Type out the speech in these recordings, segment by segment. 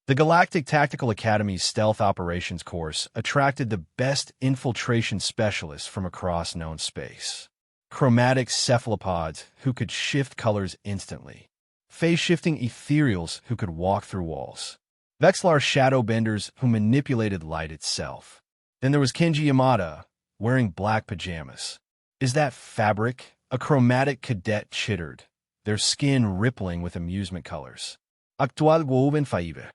The Galactic Tactical Academy's Stealth Operations course attracted the best infiltration specialists from across known space. Chromatic cephalopods who could shift colors instantly. Phase-shifting ethereals who could walk through walls. Vexlar shadow benders who manipulated light itself. Then there was Kenji Yamada, wearing black pajamas. "Is that fabric?" A chromatic cadet chittered, their skin rippling with amusement colors. "Actual woven faive."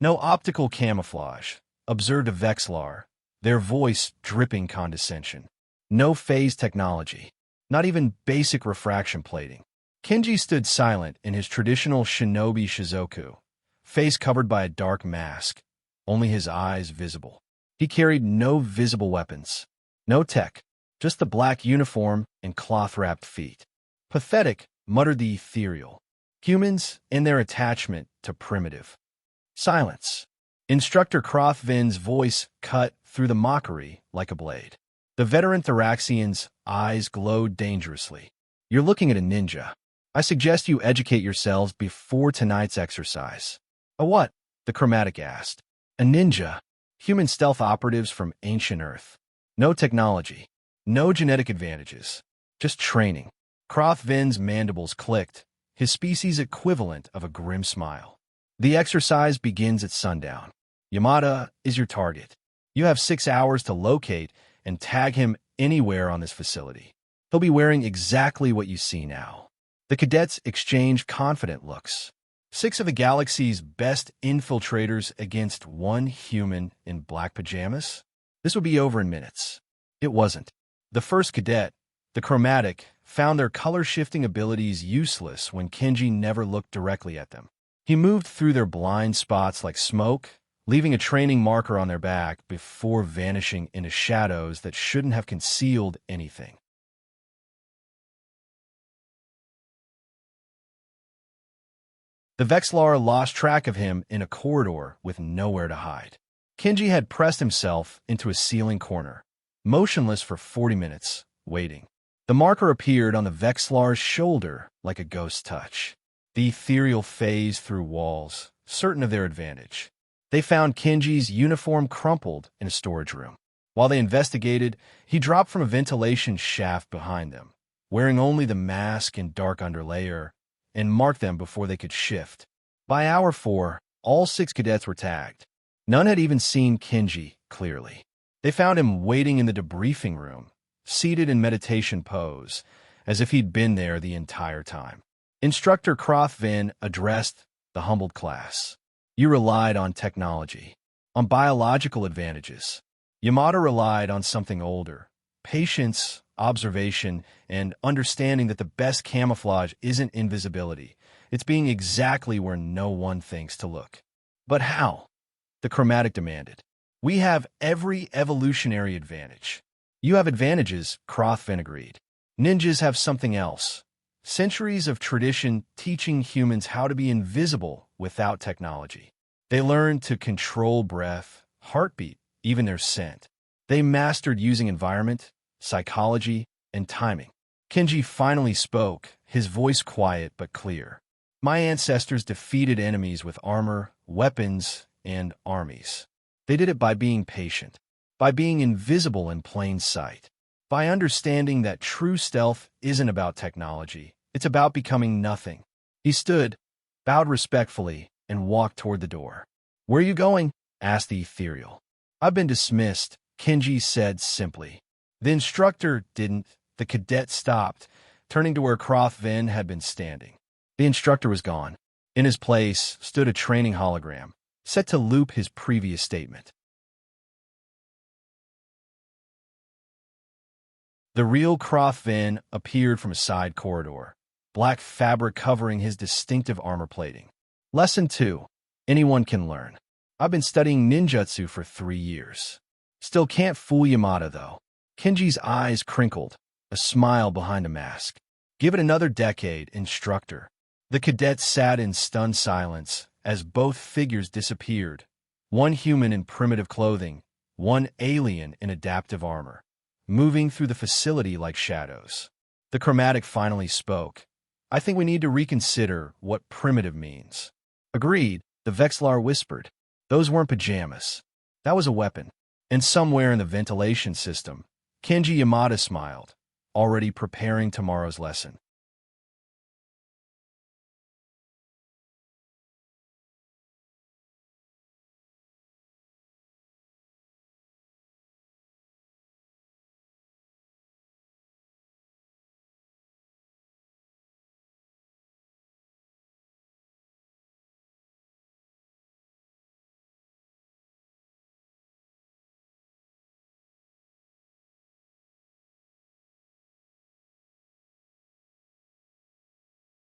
No optical camouflage, observed a Vexlar, their voice dripping condescension. No phase technology, not even basic refraction plating. Kenji stood silent in his traditional shinobi shizoku, face covered by a dark mask, only his eyes visible. He carried no visible weapons, no tech, just the black uniform and cloth-wrapped feet. "Pathetic," muttered the ethereal. "Humans and their attachment to primitive." Silence. Instructor Crothvin's voice cut through the mockery like a blade. The veteran Thoraxian's eyes glowed dangerously. "You're looking at a ninja. I suggest you educate yourselves before tonight's exercise." "A what?" the chromatic asked. "A ninja. Human stealth operatives from ancient Earth. No technology. No genetic advantages. Just training." Crothvin's mandibles clicked, his species equivalent of a grim smile. "The exercise begins at sundown. Yamada is your target. You have 6 hours to locate and tag him anywhere on this facility. He'll be wearing exactly what you see now." The cadets exchanged confident looks. 6 of the galaxy's best infiltrators against 1 human in black pajamas? This would be over in minutes. It wasn't. The first cadet, the chromatic, found their color-shifting abilities useless when Kenji never looked directly at them. He moved through their blind spots like smoke, leaving a training marker on their back before vanishing into shadows that shouldn't have concealed anything. The Vexlar lost track of him in a corridor with nowhere to hide. Kenji had pressed himself into a ceiling corner, motionless for 40 minutes, waiting. The marker appeared on the Vexlar's shoulder like a ghost touch. The ethereal phased through walls, certain of their advantage. They found Kenji's uniform crumpled in a storage room. While they investigated, he dropped from a ventilation shaft behind them, wearing only the mask and dark underlayer, and marked them before they could shift. By hour 4, all 6 cadets were tagged. None had even seen Kenji clearly. They found him waiting in the debriefing room, seated in meditation pose, as if he'd been there the entire time. Instructor Crothvin addressed the humbled class. "You relied on technology, on biological advantages. Yamada relied on something older, patience, observation, and understanding that the best camouflage isn't invisibility. It's being exactly where no one thinks to look." "But how?" the chromatic demanded. "We have every evolutionary advantage." "You have advantages," Crothvin agreed. "Ninjas have something else. Centuries of tradition teaching humans how to be invisible without technology. They learned to control breath, heartbeat, even their scent. They mastered using environment, psychology, and timing." Kenji finally spoke, his voice quiet but clear. "My ancestors defeated enemies with armor, weapons, and armies. They did it by being patient, by being invisible in plain sight, by understanding that true stealth isn't about technology, it's about becoming nothing." He stood, bowed respectfully, and walked toward the door. "Where are you going?" asked the ethereal. "I've been dismissed," Kenji said simply. The instructor didn't. The cadet stopped, turning to where Crothvin had been standing. The instructor was gone. In his place stood a training hologram, set to loop his previous statement. The real Crothvin appeared from a side corridor, black fabric covering his distinctive armor plating. Lesson 2. Anyone can learn. I've been studying ninjutsu for 3 years. Still can't fool Yamada, though. Kenji's eyes crinkled, a smile behind a mask. "Give it another decade, instructor." The cadets sat in stunned silence as both figures disappeared, one human in primitive clothing, one alien in adaptive armor, moving through the facility like shadows. The chromatic finally spoke. "I think we need to reconsider what primitive means." "Agreed," The Vexlar whispered. Those weren't pajamas. That was a weapon. And somewhere in the ventilation system, Kenji Yamada smiled, already preparing tomorrow's lesson.